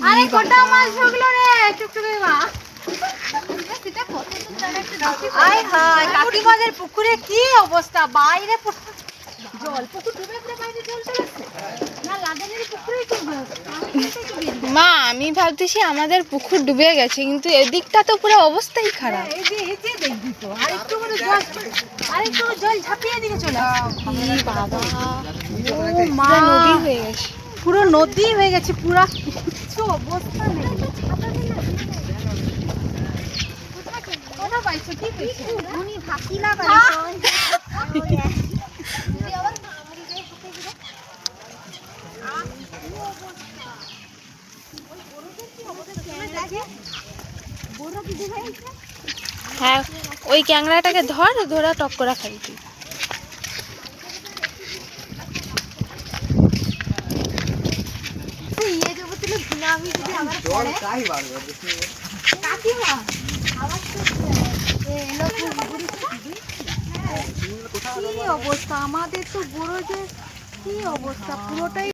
আরে কোটা মাছ ঢুকলো রে টুকটুকে মা। আয় হায় কাকিমাদের পুকুরে কি অবস্থা, বাইরে জল, পুকুর ডুবে পুরো বাইরে জল চলে আসছে না, লাদেনের পুকুরে কি মা আমি ভাবতেছি আমাদের পুকুর ডুবে গেছে, কিন্তু এদিকটা তো পুরো অবস্থাই খারাপ। এই যে দেখবি তো আরেকটু মানে জল, আরেকটু জল ঝাঁপিয়ে দিকে চলে আসছে। বাবা ও মা, নদী হয়ে গেছে, পুরো নদী হয়ে গেছে, পুরো কিছু অবস্থা নেই। কোথা পাইছো, কি পেয়েছো? উনি ভাকি লাগাইছো। হ্যাঁ ওই ক্যাংড়াটাকে ধরা টক করা খাবি তুই। কি অবস্থা আমাদের তো বড় যে, কি অবস্থা পুরোটাই